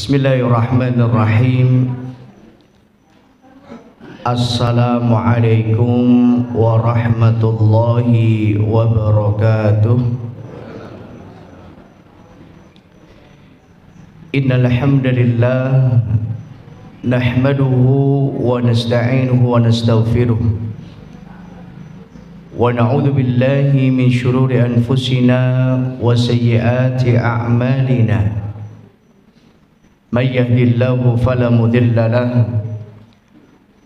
Bismillahirrahmanirrahim. Assalamualaikum warahmatullahi wabarakatuh. Innal hamdalillah nahmaduhu wa nasta'inuhu wa nastaghfiruh wa na'udzu billahi min shururi anfusina wa sayyiati a'malina. Man yahdihillahu fala mudilla lahu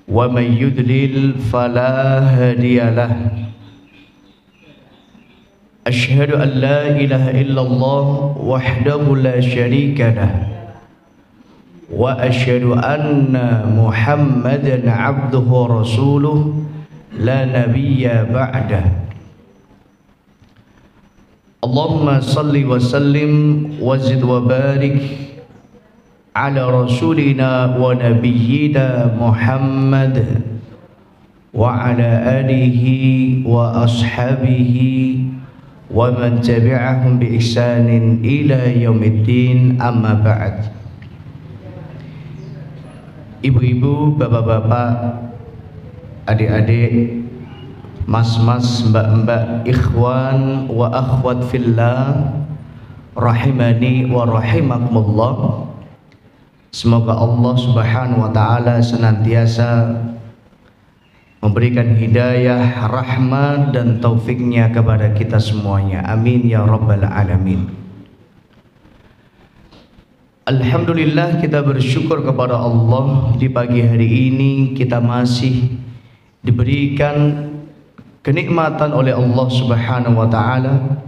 wa man yudlil fala hadiya lahu. Asyhadu an la ilaha illallah wahdahu la syarika lahu wa asyhadu anna Muhammadan abduhu wa rasuluh la nabiyya ba'dah. Allahumma salli wa sallim wa zid wa barik ala rasulina wa nabiyyina Muhammad wa ala alihi wa ashabihi wa man tabi'ahum bi ihsanin ila yaumiddin, amma ba'd. Ibu-ibu, bapak-bapak, adik-adik, mas-mas, mbak-mbak, ikhwan wa akhwat fillah, rahimani wa rahimakumullah. Semoga Allah Subhanahu wa ta'ala senantiasa memberikan hidayah, rahmat dan taufiknya kepada kita semuanya. Amin ya rabbal alamin. Alhamdulillah, kita bersyukur kepada Allah di pagi hari ini kita masih diberikan kenikmatan oleh Allah Subhanahu wa ta'ala,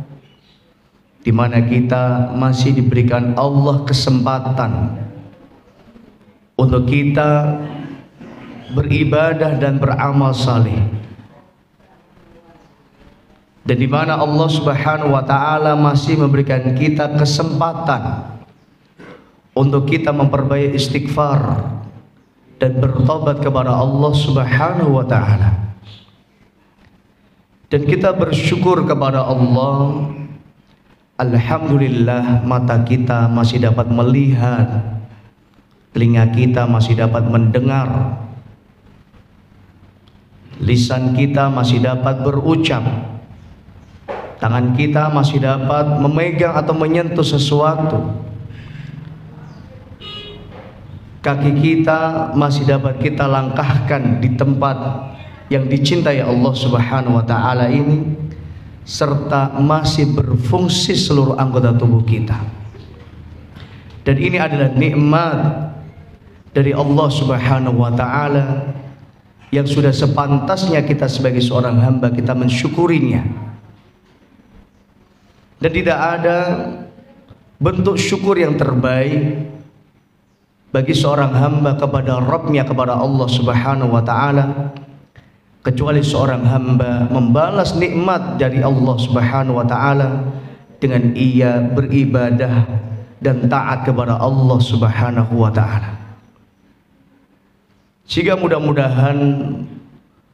di mana kita masih diberikan Allah kesempatan untuk kita beribadah dan beramal saleh, dan di mana Allah Subhanahu wa ta'ala masih memberikan kita kesempatan untuk kita memperbaiki istighfar dan bertobat kepada Allah Subhanahu wa ta'ala. Dan kita bersyukur kepada Allah, alhamdulillah mata kita masih dapat melihat, telinga kita masih dapat mendengar, lisan kita masih dapat berucap, tangan kita masih dapat memegang atau menyentuh sesuatu, kaki kita masih dapat kita langkahkan di tempat yang dicintai Allah Subhanahu wa ta'ala ini, serta masih berfungsi seluruh anggota tubuh kita. Dan ini adalah nikmat dari Allah Subhanahu wa ta'ala yang sudah sepantasnya kita sebagai seorang hamba kita mensyukurinya. Dan tidak ada bentuk syukur yang terbaik bagi seorang hamba kepada Rabbnya, kepada Allah Subhanahu wa ta'ala, kecuali seorang hamba membalas nikmat dari Allah Subhanahu wa ta'ala dengan ia beribadah dan taat kepada Allah Subhanahu wa ta'ala. Sehingga mudah-mudahan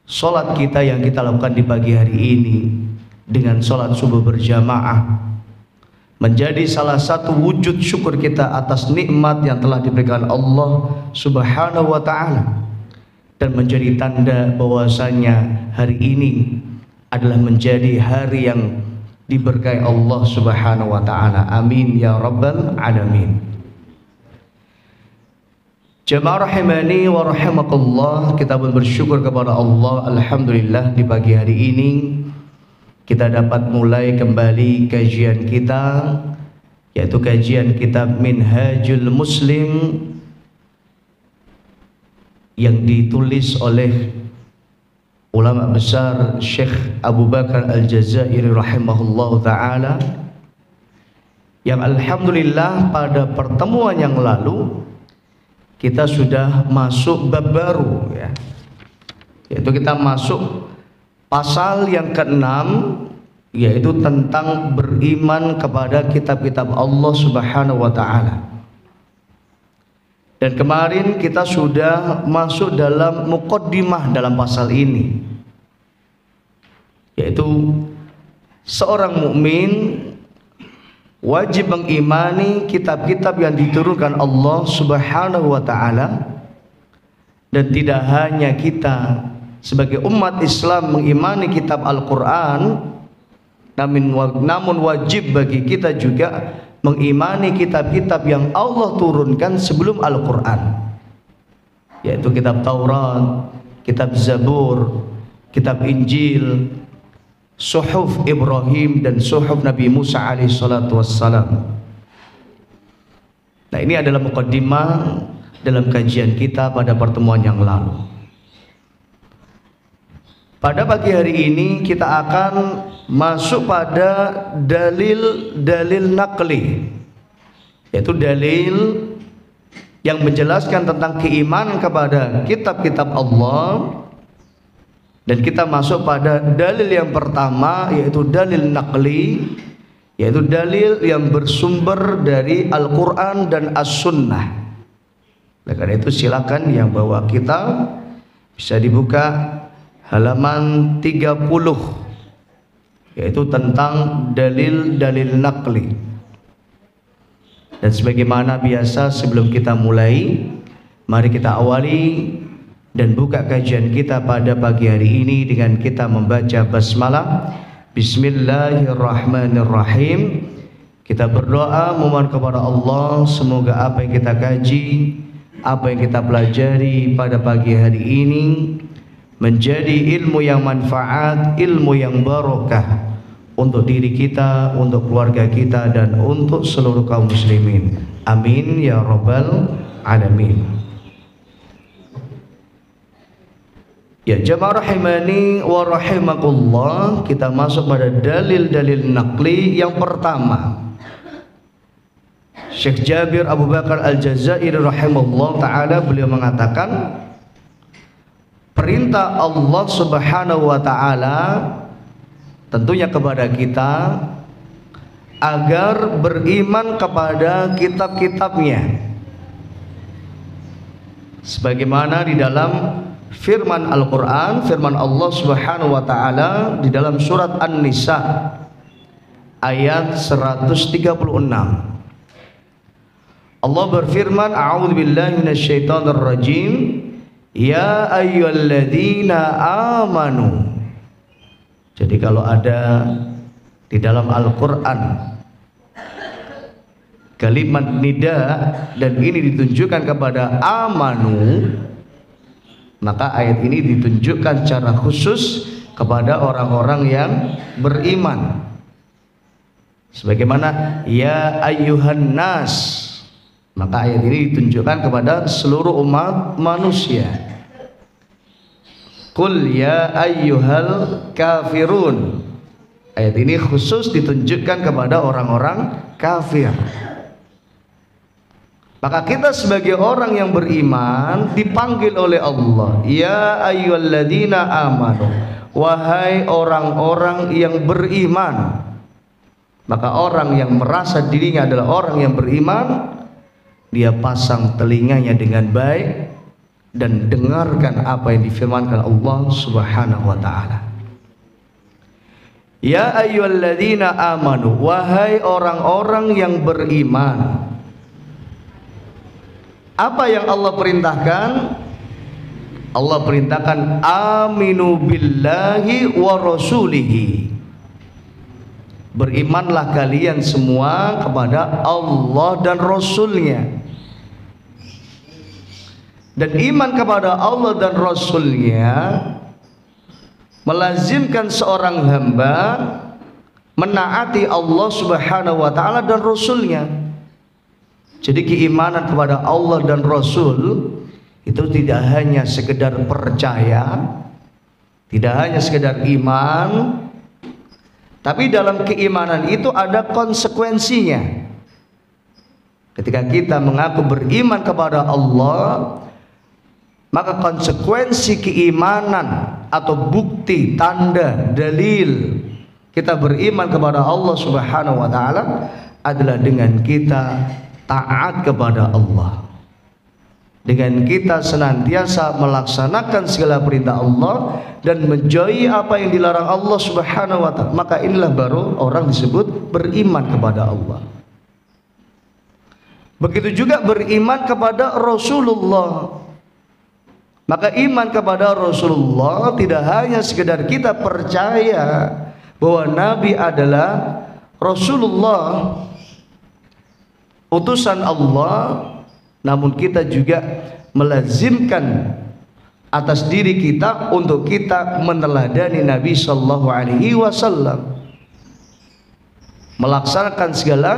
sholat kita yang kita lakukan di pagi hari ini dengan sholat subuh berjamaah menjadi salah satu wujud syukur kita atas nikmat yang telah diberikan Allah Subhanahu wa ta'ala, dan menjadi tanda bahwasanya hari ini adalah menjadi hari yang diberkahi Allah Subhanahu wa ta'ala. Amin ya rabbal alamin. Jemaah rahimani wa rahimakumullah, kita pun bersyukur kepada Allah. Alhamdulillah di pagi hari ini kita dapat mulai kembali kajian kita, yaitu kajian kitab Minhajul Muslim yang ditulis oleh ulama besar Syekh Abu Bakar Al-Jazairi rahimahullah ta'ala, yang alhamdulillah pada pertemuan yang lalu kita sudah masuk bab baru, ya, yaitu kita masuk pasal yang ke-6, yaitu tentang beriman kepada kitab-kitab Allah Subhanahu wa ta'ala. Dan kemarin kita sudah masuk dalam muqaddimah dalam pasal ini, yaitu seorang mukmin wajib mengimani kitab-kitab yang diturunkan Allah Subhanahu wa taala, dan tidak hanya kita sebagai umat Islam mengimani kitab Al-Qur'an, namun wajib bagi kita juga mengimani kitab-kitab yang Allah turunkan sebelum Al-Qur'an, yaitu kitab Taurat, kitab Zabur, kitab Injil, Suhuf Ibrahim dan Suhuf Nabi Musa alaihi salatu wassalam. Nah, ini adalah mukaddimah dalam kajian kita pada pertemuan yang lalu. Pada pagi hari ini kita akan masuk pada dalil-dalil naqli, yaitu dalil yang menjelaskan tentang keimanan kepada kitab-kitab Allah. Dan kita masuk pada dalil yang pertama, yaitu dalil naqli, yaitu dalil yang bersumber dari Al-Quran dan As-Sunnah. Oleh karena itu silakan yang bawa kitab bisa dibuka halaman 30, yaitu tentang dalil-dalil naqli. Dan sebagaimana biasa sebelum kita mulai, mari kita awali dan buka kajian kita pada pagi hari ini dengan kita membaca basmalah. Bismillahirrahmanirrahim. Kita berdoa memohon kepada Allah semoga apa yang kita kaji, apa yang kita pelajari pada pagi hari ini menjadi ilmu yang manfaat, ilmu yang barokah untuk diri kita, untuk keluarga kita, dan untuk seluruh kaum muslimin. Amin ya rabbal alamin. Ya jamaah rahimani wa rahimakumullah, kita masuk pada dalil-dalil naqli. Yang pertama, Syekh Jabir Abu Bakar Al-Jazairi rahimahullah ta'ala, beliau mengatakan perintah Allah Subhanahu wa ta'ala tentunya kepada kita agar beriman kepada kitab-kitabnya, sebagaimana di dalam firman Al-Quran, firman Allah Subhanahu wa ta'ala di dalam surat An-Nisa ayat 136. Allah berfirman, a'udzu billahi minasyaitonir rajim, ya ayyuhalladzina amanu. Jadi kalau ada di dalam Al-Quran kalimat nida dan ini ditunjukkan kepada amanu, maka ayat ini ditunjukkan secara khusus kepada orang-orang yang beriman. Sebagaimana ya ayyuhan nas, maka ayat ini ditunjukkan kepada seluruh umat manusia. Qul ya ayyuhal kafirun, ayat ini khusus ditunjukkan kepada orang-orang kafir. Maka kita sebagai orang yang beriman dipanggil oleh Allah, ya ayyuhalladzina amanu, wahai orang-orang yang beriman. Maka orang yang merasa dirinya adalah orang yang beriman, dia pasang telinganya dengan baik dan dengarkan apa yang difirmankan Allah Subhanahu wa ta'ala. Ya ayyuhalladzina amanu, wahai orang-orang yang beriman. Apa yang Allah perintahkan? Allah perintahkan aminu billahi wa rasulihi. Berimanlah kalian semua kepada Allah dan Rasulnya. Dan iman kepada Allah dan Rasulnya melazimkan seorang hamba menaati Allah Subhanahu wa ta'ala dan Rasulnya. Jadi keimanan kepada Allah dan Rasul itu tidak hanya sekedar percaya, tidak hanya sekedar iman, tapi dalam keimanan itu ada konsekuensinya. Ketika kita mengaku beriman kepada Allah, maka konsekuensi keimanan atau bukti, tanda, dalil kita beriman kepada Allah Subhanahu wa ta'ala adalah dengan kita taat kepada Allah. dengan kita senantiasa melaksanakan segala perintah Allah dan menjauhi apa yang dilarang Allah Subhanahu wa ta'ala, maka inilah baru orang disebut beriman kepada Allah. Begitu juga beriman kepada Rasulullah. Maka iman kepada Rasulullah tidak hanya sekedar kita percaya bahwa Nabi adalah Rasulullah, utusan Allah, namun kita juga melazimkan atas diri kita untuk kita meneladani Nabi Sallallahu Alaihi Wasallam, melaksanakan segala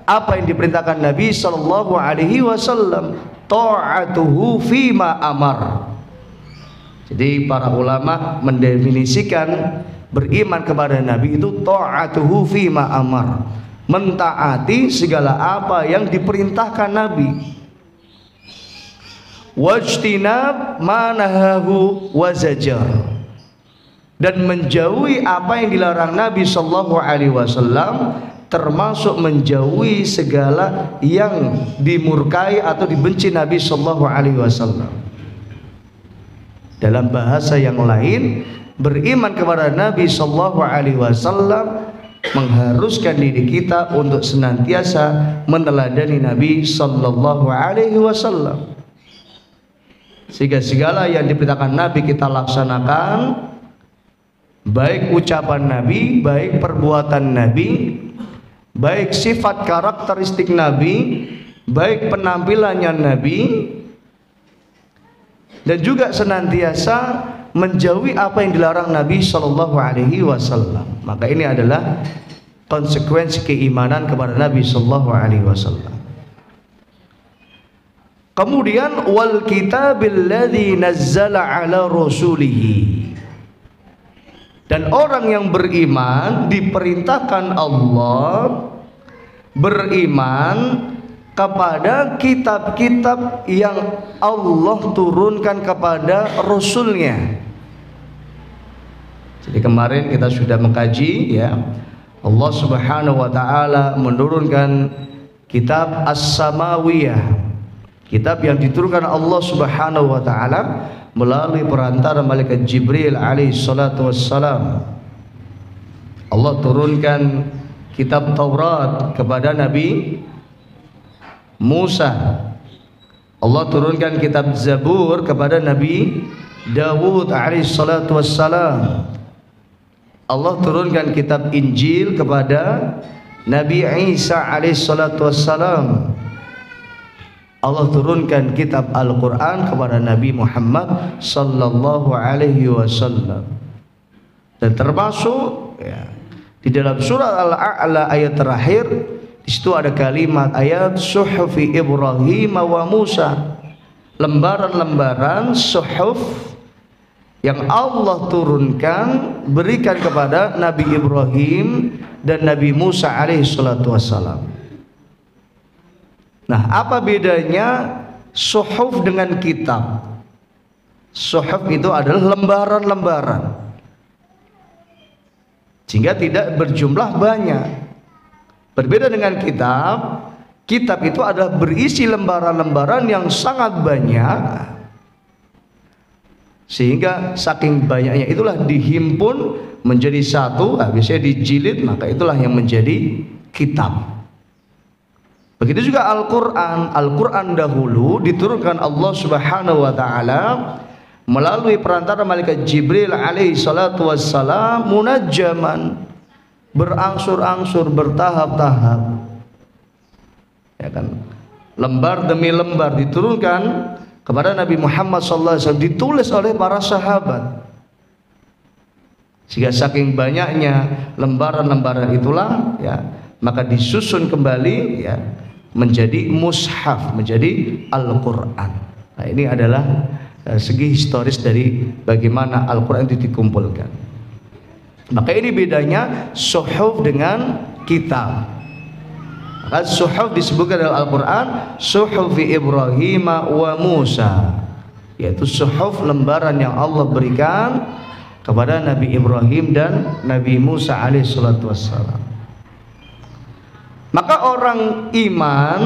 apa yang diperintahkan Nabi Sallallahu Alaihi Wasallam, ta'atuhu fima amar. Jadi para ulama mendefinisikan beriman kepada Nabi itu ta'atuhu fima amar, mentaati segala apa yang diperintahkan Nabi, wajtinab manahahu wazajar, dan menjauhi apa yang dilarang Nabi Sallallahu Alaihi Wasallam, termasuk menjauhi segala yang dimurkai atau dibenci Nabi Sallallahu Alaihi Wasallam. Dalam bahasa yang lain, beriman kepada Nabi Sallallahu Alaihi Wasallam mengharuskan diri kita untuk senantiasa meneladani Nabi Sallallahu Alaihi Wasallam, sehingga segala yang diperintahkan Nabi kita laksanakan, baik ucapan Nabi, baik perbuatan Nabi, baik sifat karakteristik Nabi, baik penampilannya Nabi, dan juga senantiasa menjauhi apa yang dilarang Nabi Sallallahu Alaihi Wasallam. Maka ini adalah konsekuensi keimanan kepada Nabi Sallallahu Alaihi Wasallam. Kemudian wal kitabil ladzi nazzala ala rasulihi, dan orang yang beriman diperintahkan Allah beriman kepada kitab-kitab yang Allah turunkan kepada Rasulnya. Jadi kemarin kita sudah mengkaji ya, Allah Subhanahu wa ta'ala menurunkan kitab As-Samawiyah, kitab yang diturunkan Allah Subhanahu wa ta'ala melalui perantara malaikat Jibril alaihi salatu wassalam. Allah turunkan kitab Taurat kepada Nabi Musa. Allah turunkan kitab Zabur kepada Nabi Dawud alaihi salatu wassalam. Allah turunkan kitab Injil kepada Nabi Isa alaihi salatu wassalam. Allah turunkan kitab Al-Quran kepada Nabi Muhammad sallallahu alaihi wasallam. Dan termasuk ya, di dalam surah Al-A'la ayat terakhir, di situ ada kalimat ayat suhufi Ibrahim wa Musa, lembaran-lembaran suhuf yang Allah turunkan berikan kepada Nabi Ibrahim dan Nabi Musa alaihi salatu wassalam. Nah, apa bedanya suhuf dengan kitab? Suhuf itu adalah lembaran-lembaran, sehingga tidak berjumlah banyak. Berbeda dengan kitab, kitab itu adalah berisi lembaran-lembaran yang sangat banyak, sehingga saking banyaknya itulah dihimpun menjadi satu, biasanya dijilid, maka itulah yang menjadi kitab. Begitu juga Al-Quran. Al-Quran dahulu diturunkan Allah Subhanahu wa ta'ala melalui perantara malaikat Jibril alaihi salatu wassalam, munajjaman, berangsur-angsur, bertahap-tahap, ya kan? Lembar demi lembar diturunkan kepada Nabi Muhammad sallallahu alaihi wasallam, ditulis oleh para sahabat, sehingga saking banyaknya lembaran-lembaran itulah ya, maka disusun kembali ya menjadi mushaf, menjadi Al-Quran. Nah, ini adalah segi historis dari bagaimana Al-Quran itu dikumpulkan. Maka ini bedanya suhuf dengan kitab. Maka suhuf disebutkan dalam Al-Quran suhufi Ibrahim wa Musa, yaitu suhuf lembaran yang Allah berikan kepada Nabi Ibrahim dan Nabi Musa alaihi salatu wassalam. Maka orang iman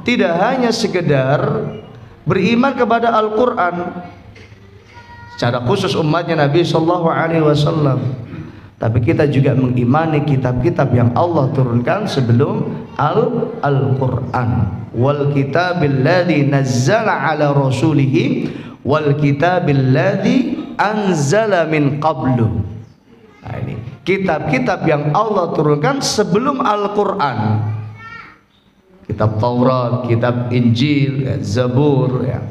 tidak hanya sekedar beriman kepada Al-Quran, secara khusus umatnya Nabi Sallallahu Alaihi Wasallam. Tapi kita juga mengimani kitab-kitab yang Allah turunkan sebelum Al-Quran. Wal kitabil ladzi nazzala ala rasulihi wal kitabil ladzi anzala min qablu. Nah, ini kitab-kitab yang Allah turunkan sebelum Al-Quran. Kitab Taurat, kitab Injil, Zabur, ya.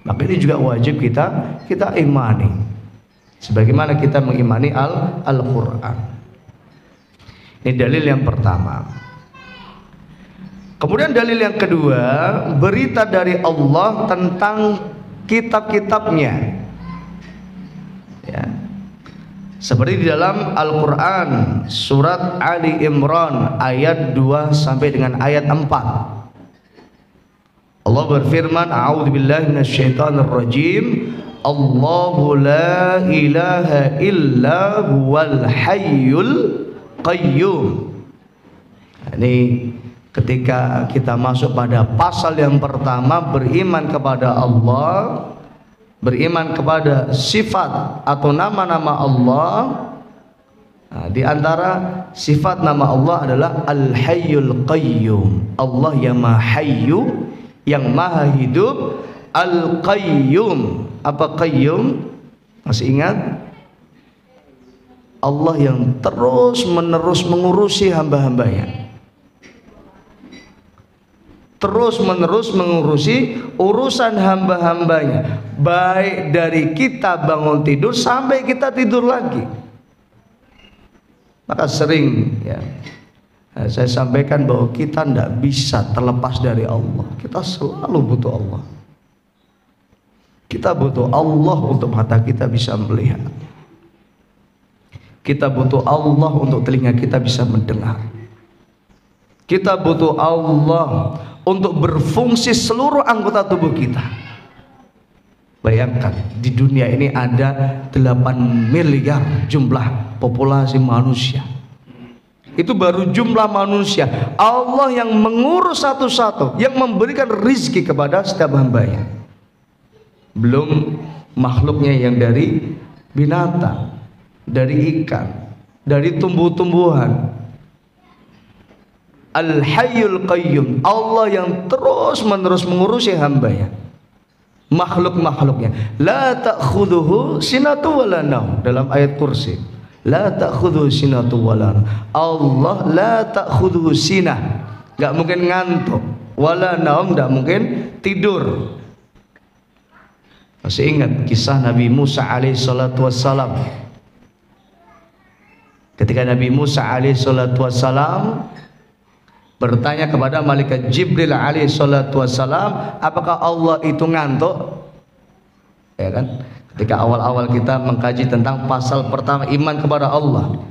Maka ini juga wajib kita imani. Sebagaimana kita mengimani Al-Quran. Ini dalil yang pertama. Kemudian dalil yang kedua, berita dari Allah tentang kitab-kitabnya, ya. Seperti di dalam Al-Quran surat Ali Imran ayat 2 sampai dengan ayat 4. Allah berfirman, a'udzubillahi minasyaitonir rajim. Allahu la ilaha illa huwal hayyul qayyum. Ini ketika kita masuk pada pasal yang pertama, beriman kepada Allah, beriman kepada sifat atau nama-nama Allah. Nah, di antara sifat nama Allah adalah Al-Hayyul Qayyum. Allah yang Maha Hayyu, yang Maha Hidup. Al-Qayyum. Apa Qayyum? Masih ingat? Allah yang terus menerus mengurusi hamba-hambanya, terus menerus mengurusi urusan hamba-hambanya, baik dari kita bangun tidur sampai kita tidur lagi. Maka sering, ya, saya sampaikan bahwa kita tidak bisa terlepas dari Allah. Kita selalu butuh Allah. Kita butuh Allah untuk mata kita bisa melihat. Kita butuh Allah untuk telinga kita bisa mendengar. Kita butuh Allah untuk berfungsi seluruh anggota tubuh kita. Bayangkan, di dunia ini ada 8 miliar jumlah populasi manusia. Itu baru jumlah manusia. Allah yang mengurus satu-satu, yang memberikan rizki kepada setiap hambanya. Belum makhluknya yang dari binatang, dari ikan, dari tumbuh-tumbuhan. Al-Hayyul Qayyum, Allah yang terus menerus mengurusi hambanya, makhluk-makhluknya. La ta'khudhuhu sinatu wala naum, dalam ayat kursi. La ta'khudhuhu sinatu wala naum. Allah la ta'khudhuhu sinah, gak mungkin ngantuk. Wala naum, gak mungkin tidur. Masih ingat kisah Nabi Musa alaihissalatu wassalam? Ketika Nabi Musa alaihissalatu wassalam bertanya kepada malaikat Jibril alaihissalatu wassalam, apakah Allah itu ngantuk? Ya kan? Ketika awal-awal kita mengkaji tentang pasal pertama, iman kepada Allah,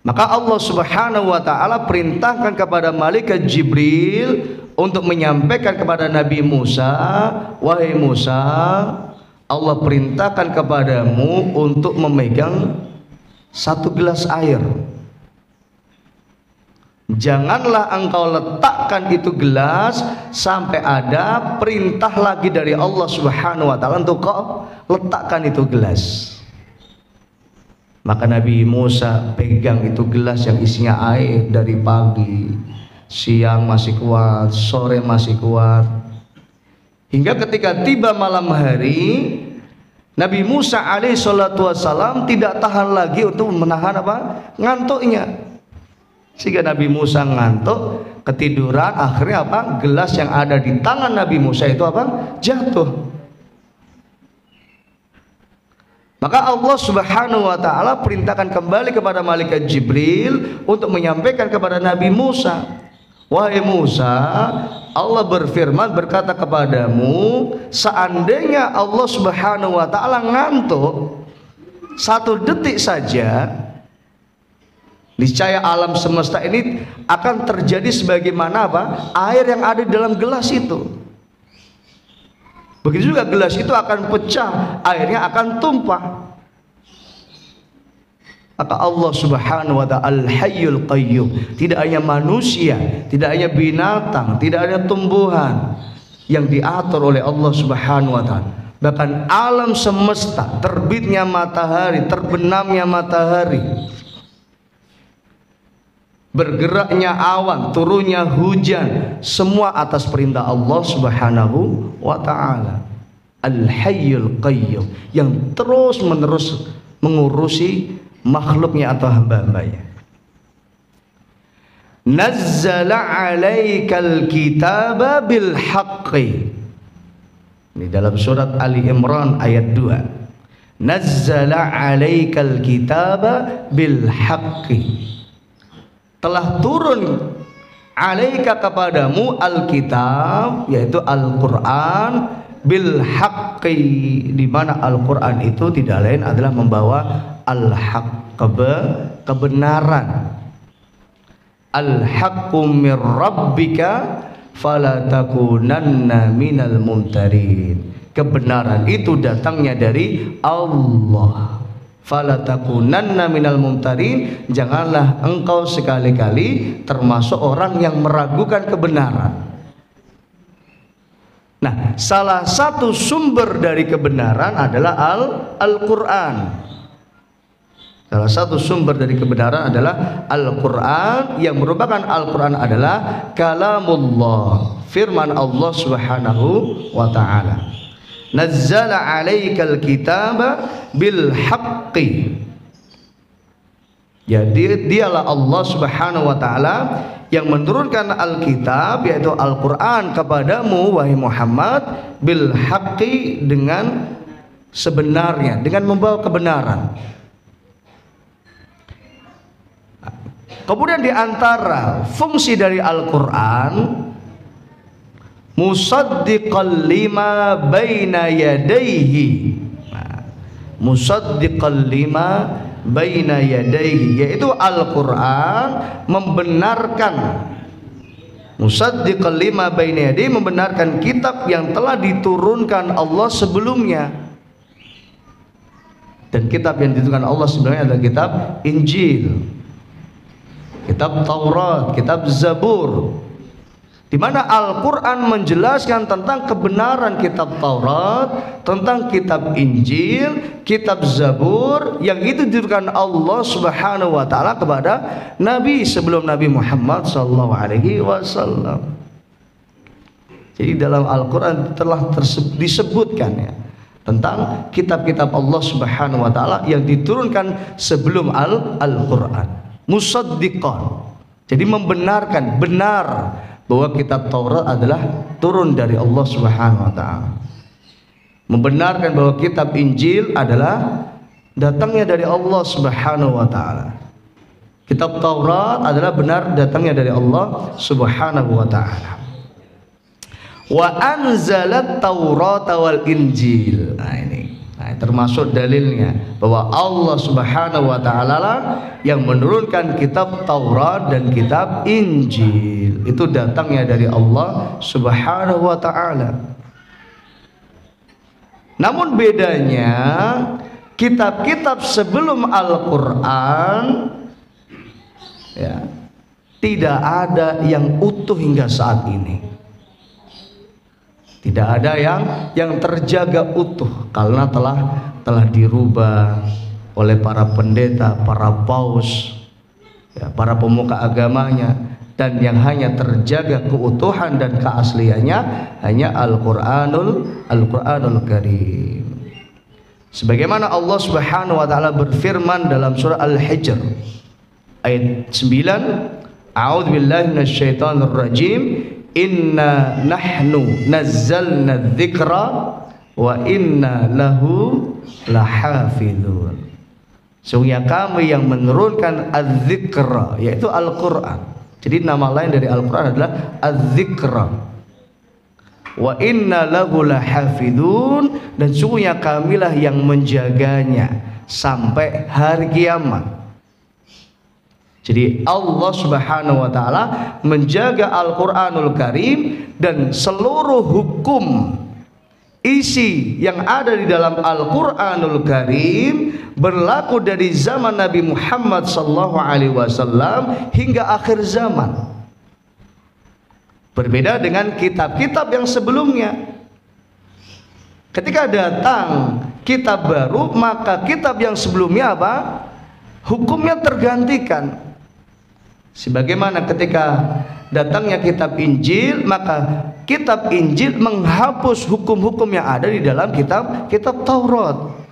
maka Allah subhanahu wa ta'ala perintahkan kepada malaikat Jibril untuk menyampaikan kepada Nabi Musa, wahai Musa, Allah perintahkan kepadamu untuk memegang 1 gelas air. Janganlah engkau letakkan itu gelas sampai ada perintah lagi dari Allah subhanahu wa ta'ala untuk kau letakkan itu gelas. Maka Nabi Musa pegang itu gelas yang isinya air dari pagi, siang masih kuat, sore masih kuat, hingga ketika tiba malam hari, Nabi Musa alaihissalatu wassalam tidak tahan lagi untuk menahan ngantuknya, sehingga Nabi Musa ngantuk, ketiduran. Akhirnya gelas yang ada di tangan Nabi Musa itu jatuh. Maka Allah subhanahu wa ta'ala perintahkan kembali kepada malaikat Jibril untuk menyampaikan kepada Nabi Musa, wahai Musa, Allah berfirman, berkata kepadamu, seandainya Allah subhanahu wa ta'ala ngantuk 1 detik saja, niscaya alam semesta ini akan terjadi sebagaimana air yang ada di dalam gelas itu. Begitu juga gelas itu akan pecah, airnya akan tumpah. Maka Allah subhanahu wa ta'ala Al-Hayyul Qayyum, tidak hanya manusia, tidak hanya binatang, tidak hanya tumbuhan, yang diatur oleh Allah Subhanahu wa taala. Bahkan alam semesta, terbitnya matahari, terbenamnya matahari, bergeraknya awan, turunnya hujan, semua atas perintah Allah Subhanahu wa taala. Al-Hayyul Qayyum, yang terus menerus mengurusi makhluknya atau hamba-hambanya. Nazzala 'alaikal kitaba bil haqqi. Ini dalam surat Ali Imran ayat 2. Nazzala 'alaikal kitaba bil haqqi. Telah turun alaika kepadamu alkitab, yaitu Al-Qur'an, bil haqqi, di mana Al-Qur'an itu tidak lain adalah membawa al-haq, kebenaran. Al-haqqu mir rabbika fala takunanna minal mumtarin. Kebenaran itu datangnya dari Allah. Fala takunanna minal mumtarin, janganlah engkau sekali-kali termasuk orang yang meragukan kebenaran. Nah, salah satu sumber dari kebenaran adalah Al-Qur'an. Salah satu sumber dari kebenaran adalah Al-Qur'an, yang merupakan Al-Qur'an adalah kalamullah, firman Allah Subhanahu wa taala. Nazzala 'alaikal kitaba bil haqqi. Jadi dialah Allah Subhanahu wa taala yang menurunkan Alkitab, yaitu Al-Qur'an, kepadamu wahai Muhammad, bil haqqi, dengan sebenarnya, dengan membawa kebenaran. Kemudian di antara fungsi dari Al-Qur'an, musaddiqal lima baina yadayhi. Musaddiqal lima baina yadayhi, yaitu Al-Qur'an membenarkan, musaddiqal lima baina yadayhi, membenarkan kitab yang telah diturunkan Allah sebelumnya. Dan kitab yang diturunkan Allah sebelumnya adalah kitab Injil, kitab Taurat, kitab Zabur, di mana Al-Qur'an menjelaskan tentang kebenaran kitab Taurat, tentang kitab Injil, kitab Zabur, yang itu diturunkan Allah Subhanahu wa taala kepada Nabi sebelum Nabi Muhammad sallallahu alaihi wasallam. Jadi dalam Al-Qur'an telah disebutkan ya tentang kitab-kitab Allah Subhanahu wa taala yang diturunkan sebelum Al-Qur'an. Musaddiqan, jadi membenarkan, benar bahwa kitab Taurat adalah turun dari Allah Subhanahu wa taala. Membenarkan bahwa kitab Injil adalah datangnya dari Allah Subhanahu wa taala. Kitab Taurat adalah benar datangnya dari Allah Subhanahu wa taala. Wa anzalat Taurata wal Injil. Nah ini, termasuk dalilnya bahwa Allah Subhanahu wa taala lah yang menurunkan kitab Taurat dan kitab Injil. Itu datangnya dari Allah Subhanahu wa taala. Namun bedanya, kitab-kitab sebelum Al-Qur'an ya, tidak ada yang utuh hingga saat ini. Tidak ada yang terjaga utuh, karena telah dirubah oleh para pendeta, para paus, ya, para pemuka agamanya, dan yang hanya terjaga keutuhan dan keasliannya hanya Al-Qur'anul Karim. Sebagaimana Allah Subhanahu wa taala berfirman dalam surah Al-Hijr ayat 9, A'udzubillahi minasyaitonir rajim. Inna nahnu nazzalna dzikra wa inna lahu lahafidun. Sungguhnya kami yang menurunkan az-dzikra, yaitu Al-Qur'an. Jadi nama lain dari Al-Qur'an adalah az-dzikra. Wa inna lahu lahafidun, dan sungguhnya kamilah yang menjaganya sampai hari kiamat. Jadi Allah Subhanahu wa taala menjaga Al-Qur'anul Karim, dan seluruh hukum isi yang ada di dalam Al-Qur'anul Karim berlaku dari zaman Nabi Muhammad sallallahu alaihi wasallam hingga akhir zaman. Berbeda dengan kitab-kitab yang sebelumnya. Ketika datang kitab baru, maka kitab yang sebelumnya apa? Hukumnya tergantikan. Sebagaimana ketika datangnya kitab Injil, maka kitab Injil menghapus hukum-hukum yang ada di dalam kitab Taurat.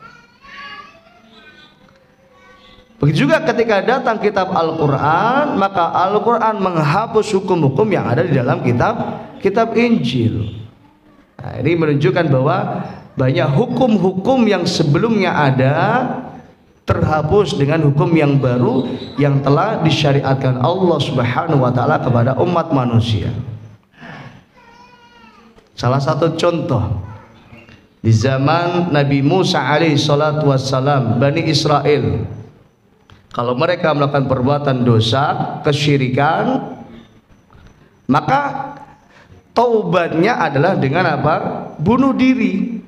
Begitu juga ketika datang kitab Al-Quran, maka Al-Quran menghapus hukum-hukum yang ada di dalam kitab Injil. Nah, ini menunjukkan bahwa banyak hukum-hukum yang sebelumnya ada terhapus dengan hukum yang baru yang telah disyariatkan Allah Subhanahu wa taala kepada umat manusia. Salah satu contoh di zaman Nabi Musa alaihi salatu wassalam, Bani Israel, kalau mereka melakukan perbuatan dosa, kesyirikan, maka taubatnya adalah dengan apa? Bunuh diri.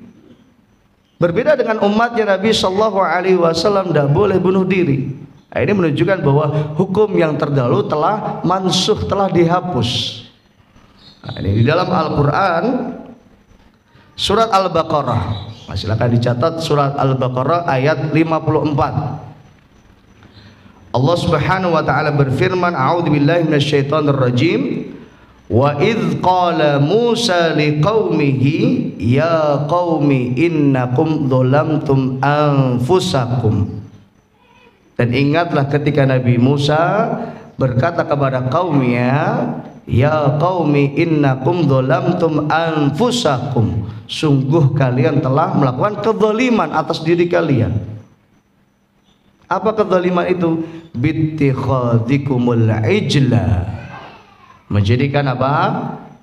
Berbeda dengan umatnya Nabi Shallallahu Alaihi Wasallam, tidak boleh bunuh diri. Nah, ini menunjukkan bahwa hukum yang terdahulu telah mansuh, telah dihapus. Nah, ini di dalam Al-Quran surat Al-Baqarah. Nah, silakan dicatat surat Al-Baqarah ayat 54. Allah Subhanahu wa taala berfirman, a'udzubillahi minasyaitonir rajim. Wa idz qala Musa liqaumihi ya qaumi innakum dzalamtum anfusakum. Dan ingatlah ketika Nabi Musa berkata kepada kaumnya, ya qaumi innakum dzalamtum anfusakum, sungguh kalian telah melakukan kezaliman atas diri kalian. Apa kezaliman itu? Bittikhadikumul ijla, menjadikan apa?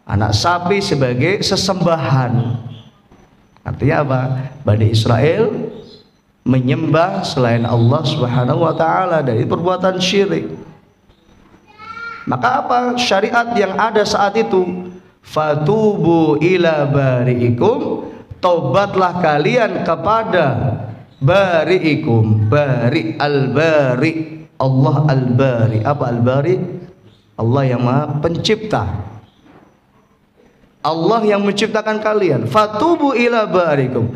Anak sapi sebagai sesembahan. Artinya apa? Bani Israel menyembah selain Allah Subhanahu wa taala, dari perbuatan syirik. Maka apa syariat yang ada saat itu? Fatubu ila bari'ikum, taubatlah kalian kepada bari'ikum. Bari, al-bari, Allah al-bari. Apa al-bari? Allah yang Maha Pencipta. Allah yang menciptakan kalian. Fatubu ila barikum,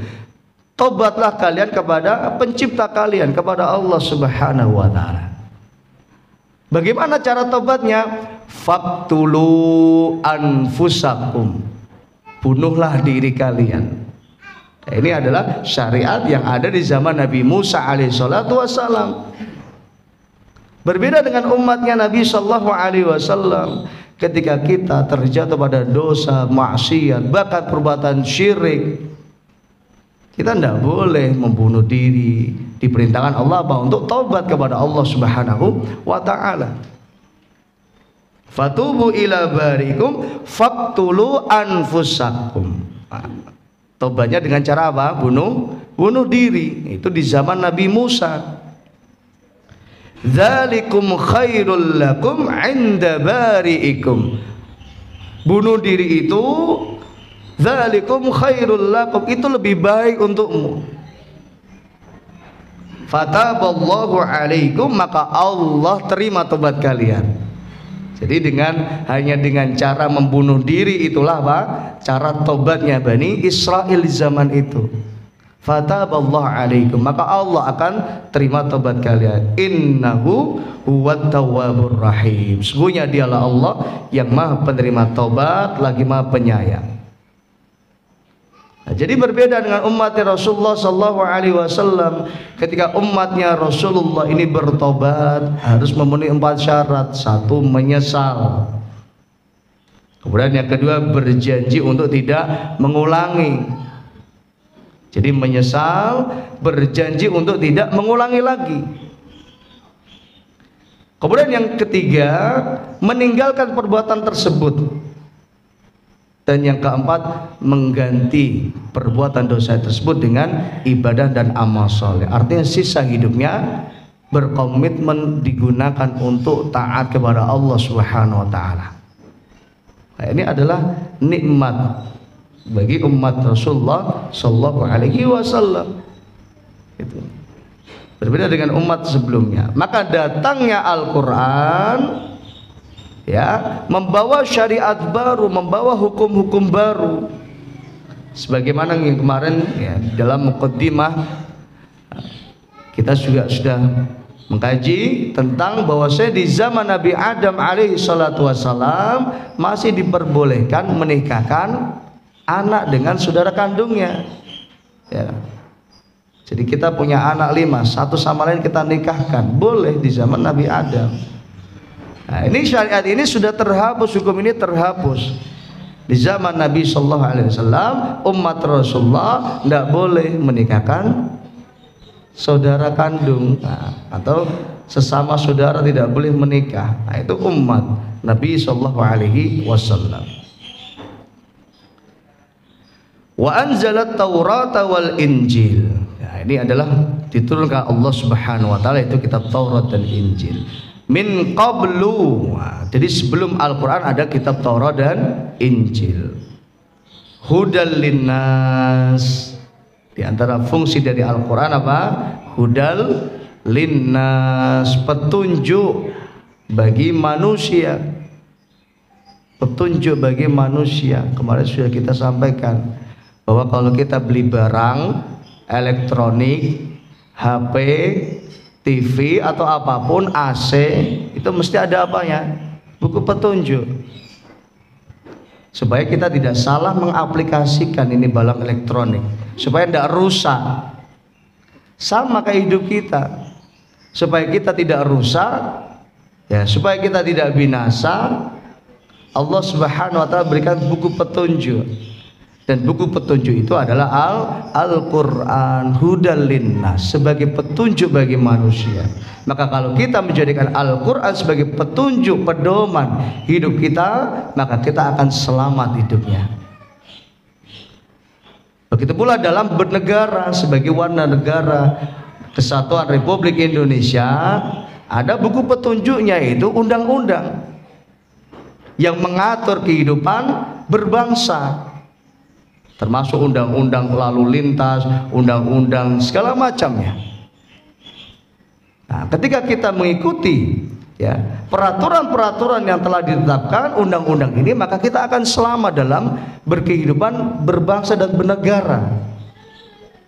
tobatlah kalian kepada pencipta kalian, kepada Allah Subhanahu wa taala. Bagaimana cara tobatnya? Faqtulu anfusakum, bunuhlah diri kalian. Ini adalah syariat yang ada di zaman Nabi Musa alaihissalatu wassalam. Berbeda dengan umatnya Nabi Sallallahu Alaihi Wasallam, ketika kita terjatuh pada dosa, maksiat, bahkan perbuatan syirik, kita tidak boleh membunuh diri. Diperintahkan Allah apa? Untuk taubat kepada Allah Subhanahu wa taala. Fatubu ila barikum faqtulu anfusakum. Taubatnya dengan cara apa? Bunuh diri. Itu di zaman Nabi Musa. Dzalikum khairul lakum 'inda bari'ikum. Bunuh diri itu, dzalikum khairul lakum, itu lebih baik untukmu. Fataballahu 'alaikum, maka Allah terima tobat kalian. Jadi hanya dengan cara membunuh diri itulah apa? Cara tobatnya Bani Israel di zaman itu. Fataballahu alaikum, maka Allah akan terima tobat kalian. Innahu huwat tawwabur rahim, sesungguhnya dialah Allah yang Maha penerima tobat lagi Maha penyayang. Nah, jadi berbeda dengan umatnya Rasulullah Sallallahu Alaihi Wasallam. Ketika umatnya Rasulullah ini bertobat, harus memenuhi 4 syarat. 1, menyesal. Kemudian yang kedua, berjanji untuk tidak mengulangi. Jadi menyesal, berjanji untuk tidak mengulangi lagi. Kemudian yang ketiga, meninggalkan perbuatan tersebut. Dan yang keempat, mengganti perbuatan dosa tersebut dengan ibadah dan amal soleh. Artinya sisa hidupnya berkomitmen digunakan untuk taat kepada Allah Subhanahu wa taala. Nah, ini adalah nikmat bagi umat Rasulullah Sallallahu Alaihi Wasallam. Itu berbeda dengan umat sebelumnya. Maka datangnya Al-Quran ya, membawa syariat baru, membawa hukum-hukum baru. Sebagaimana yang kemarin ya, dalam muqaddimah kita juga sudah mengkaji tentang bahwasanya di zaman Nabi Adam alaihi salatu wassalam masih diperbolehkan menikahkan anak dengan saudara kandungnya ya. Jadi kita punya anak 5, satu sama lain kita nikahkan, boleh di zaman Nabi Adam. Nah, ini syariat ini sudah terhapus, hukum ini terhapus. Di zaman Nabi Sallallahu Alaihi Wasallam, umat Rasulullah tidak boleh menikahkan saudara kandung, atau sesama saudara tidak boleh menikah. Nah, itu umat Nabi Sallallahu Alaihi Wasallam. Wa anzalat Taurata wal Injil. Nah, ini adalah diturunkan Allah Subhanahu Wa Taala, itu kitab Taurat dan Injil. Min qablu. Nah, jadi sebelum Al-Quran ada kitab Taurat dan Injil. Hudal linnas. Di antara fungsi dari Al-Quran apa? Hudal linnas, petunjuk bagi manusia. Petunjuk bagi manusia. Kemarin sudah kita sampaikan bahwa kalau kita beli barang elektronik, HP, TV atau apapun, AC, itu mesti ada apanya? Buku petunjuk. Supaya kita tidak salah mengaplikasikan ini barang elektronik, supaya tidak rusak. Sama kayak hidup kita. Supaya kita tidak rusak, ya, supaya kita tidak binasa, Allah Subhanahu wa taala berikan buku petunjuk. Dan buku petunjuk itu adalah Al-Quran, hudal linnas, sebagai petunjuk bagi manusia. Maka kalau kita menjadikan Al-Quran sebagai petunjuk, pedoman hidup kita, maka kita akan selamat hidupnya. Begitu pula dalam bernegara, sebagai warga negara Kesatuan Republik Indonesia, ada buku petunjuknya, itu undang-undang yang mengatur kehidupan berbangsa, termasuk undang-undang lalu lintas, undang-undang segala macamnya. Nah, ketika kita mengikuti ya peraturan-peraturan yang telah ditetapkan undang-undang ini, maka kita akan selamat dalam berkehidupan berbangsa dan bernegara.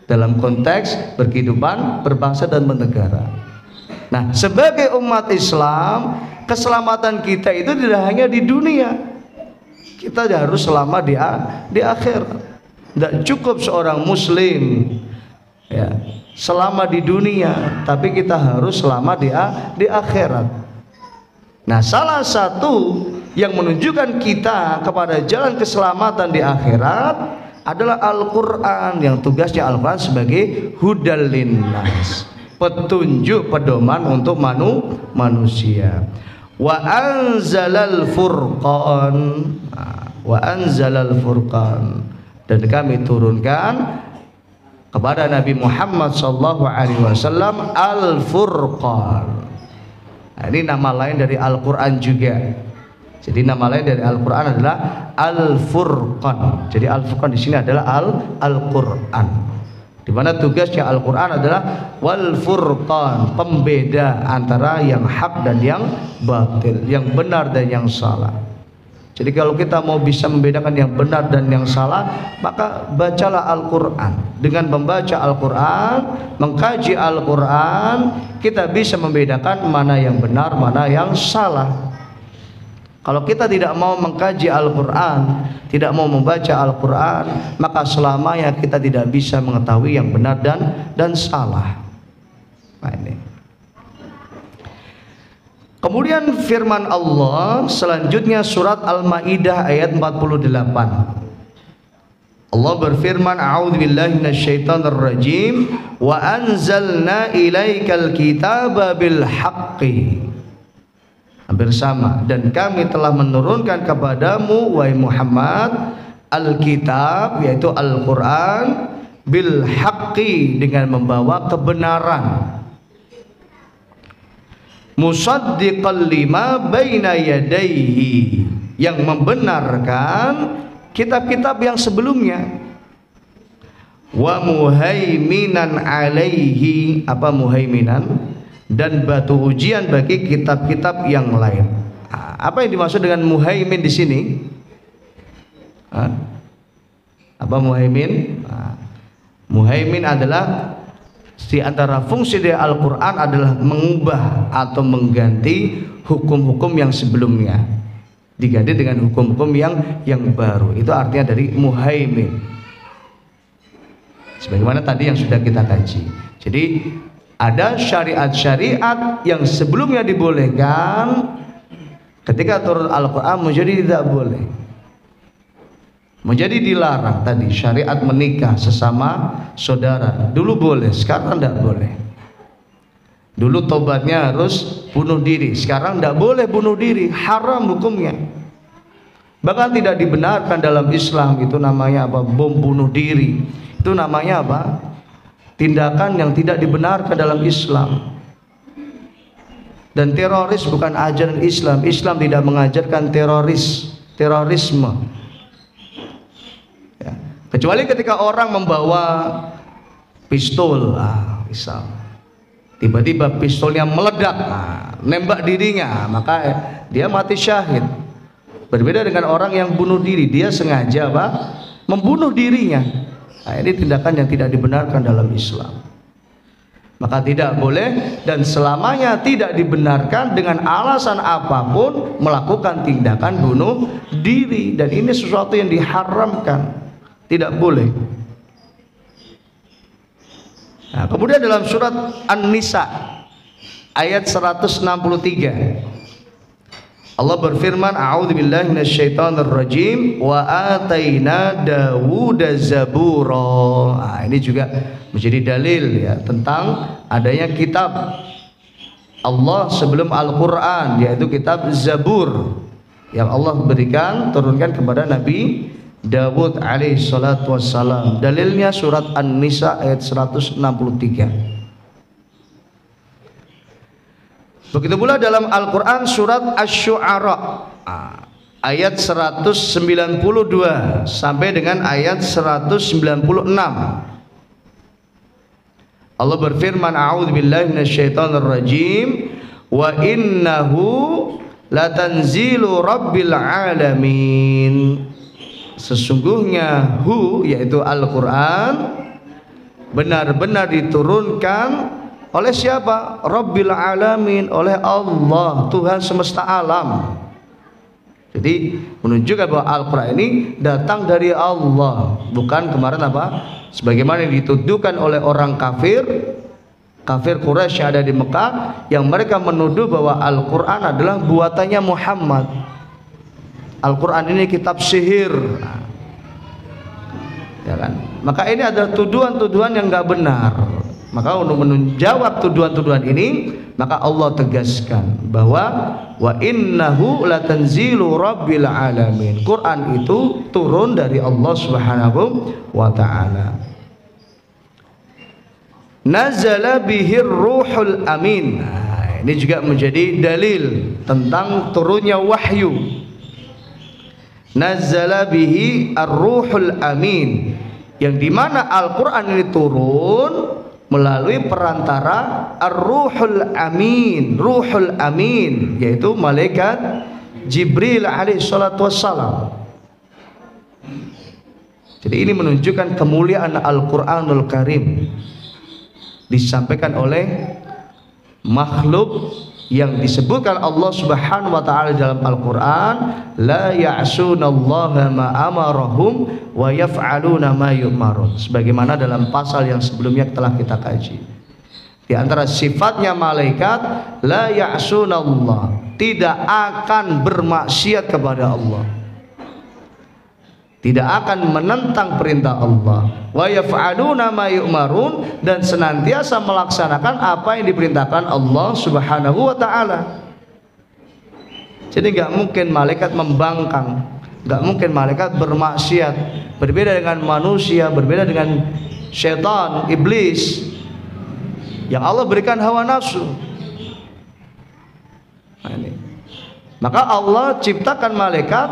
Dalam konteks berkehidupan berbangsa dan bernegara. Nah, sebagai umat Islam, keselamatan kita itu tidak hanya di dunia, kita harus selamat di akhirat. Tidak cukup seorang muslim ya selama di dunia, tapi kita harus selamat di akhirat. Nah, salah satu yang menunjukkan kita kepada jalan keselamatan di akhirat adalah Al-Quran, yang tugasnya Al-Quran sebagai hudal linnas, petunjuk pedoman untuk manusia. Wa anzalal furqan, wa anzalal furqan, dan kami turunkan kepada Nabi Muhammad sallallahu alaihi wasallam Al-Furqan. Nah, ini nama lain dari Al-Quran juga. Jadi nama lain dari Al-Quran adalah Al-Furqan. Jadi Al-Furqan di sini adalah Al-Quran. Di mana tugasnya Al-Quran adalah wal furqan, pembeda antara yang hak dan yang batil, yang benar dan yang salah. Jadi kalau kita mau bisa membedakan yang benar dan yang salah, maka bacalah Al-Quran. Dengan membaca Al-Quran, mengkaji Al-Quran, kita bisa membedakan mana yang benar, mana yang salah. Kalau kita tidak mau mengkaji Al-Quran, tidak mau membaca Al-Quran, maka selamanya kita tidak bisa mengetahui yang benar dan salah. Nah, ini. Kemudian firman Allah selanjutnya, surat Al-Maidah ayat 48. Allah berfirman, a'udzubillahi minasyaitonirrajim, wa anzalna ilaikal kitaba bil haqqi. Hampir sama, dan kami telah menurunkan kepadamu wahai Muhammad Alkitab, yaitu Al-Quran, bil haqqi, dengan membawa kebenaran, musaddiqan lima baina yadayhi, yang membenarkan kitab-kitab yang sebelumnya, wa muhaiminan alaihi, apa muhaiminan, dan batu ujian bagi kitab-kitab yang lain. Nah, Apa yang dimaksud dengan muhaimin di sini? Apa muhaimin? Muhaimin adalah di antara fungsi dari Al-Quran adalah mengubah atau mengganti hukum-hukum yang sebelumnya, diganti dengan hukum-hukum yang baru. Itu artinya dari muhaimin. Sebagaimana tadi yang sudah kita kaji. Jadi ada syariat-syariat yang sebelumnya dibolehkan, ketika turun Al-Quran menjadi tidak boleh, menjadi dilarang. Tadi syariat menikah sesama saudara dulu boleh, sekarang tidak boleh. Dulu tobatnya harus bunuh diri, sekarang tidak boleh bunuh diri, haram hukumnya. Bahkan tidak dibenarkan dalam Islam. Itu namanya apa? Bom bunuh diri. Itu namanya apa? Tindakan yang tidak dibenarkan dalam Islam. Dan teroris bukan ajaran Islam. Islam tidak mengajarkan terorisme. Ya. Kecuali ketika orang membawa pistol, misal tiba-tiba pistolnya meledak, nembak dirinya, maka dia mati syahid. Berbeda dengan orang yang bunuh diri, dia sengaja membunuh dirinya. Ini tindakan yang tidak dibenarkan dalam Islam. Maka tidak boleh dan selamanya tidak dibenarkan dengan alasan apapun melakukan tindakan bunuh diri. Dan ini sesuatu yang diharamkan, tidak boleh. Nah, kemudian dalam surat An-Nisa ayat 163 Allah berfirman, a'udzubillahi minasyaitonirrajim, wa ataina Dawuda zabura. Ini juga menjadi dalil ya tentang adanya kitab Allah sebelum Al-Quran, yaitu kitab Zabur yang Allah berikan, turunkan kepada Nabi Dawud alaihi salatu wassalam. Dalilnya surat An-Nisa ayat 163. Begitu pula dalam Al-Quran surat Asy-Syu'ara ayat 192 sampai dengan ayat 196. Allah berfirman, a'udzubillahi minasyaitonirrajim, wa innahu latanzilu rabbil alamin. Sesungguhnya yaitu Al-Quran benar-benar diturunkan oleh siapa? Rabbil alamin, oleh Allah, Tuhan semesta alam. Jadi menunjukkan bahwa Al-Quran ini datang dari Allah, bukan kemarin sebagaimana yang dituduhkan oleh orang kafir Quraisy yang ada di Mekah, yang mereka menuduh bahwa Al-Quran adalah buatannya Muhammad. Al-Quran ini kitab sihir. Ya kan? Maka ini adalah tuduhan-tuduhan yang enggak benar. Maka untuk menjawab tuduhan-tuduhan ini, maka Allah tegaskan bahwa wa innahu latanzilu rabbil alamin. Quran itu turun dari Allah Subhanahu wa taala. Nazala bihir ruhul amin. Ini juga menjadi dalil tentang turunnya wahyu. Nazala bihi ar-ruhul amin, yang dimana Al-Quran ini turun melalui perantara ar-ruhul amin, ruhul amin, yaitu malaikat Jibril alaihi salatu wassalam. Jadi ini menunjukkan kemuliaan Al-Quranul Karim, disampaikan oleh makhluk yang disebutkan Allah Subhanahu wa taala dalam Al-Quran, la ya'sunallaha ma amarahum wa yaf'aluna ma yu'marun, sebagaimana dalam pasal yang sebelumnya telah kita kaji. Di antara sifatnya malaikat, la ya'sunallah, tidak akan bermaksiat kepada Allah, tidak akan menentang perintah Allah, wa yaf'aluna ma yu'marun, dan senantiasa melaksanakan apa yang diperintahkan Allah Subhanahu wa taala. Jadi nggak mungkin malaikat membangkang, nggak mungkin malaikat bermaksiat. Berbeda dengan manusia, berbeda dengan syaitan, iblis, yang Allah berikan hawa nafsu. Nah, ini. Maka Allah ciptakan malaikat,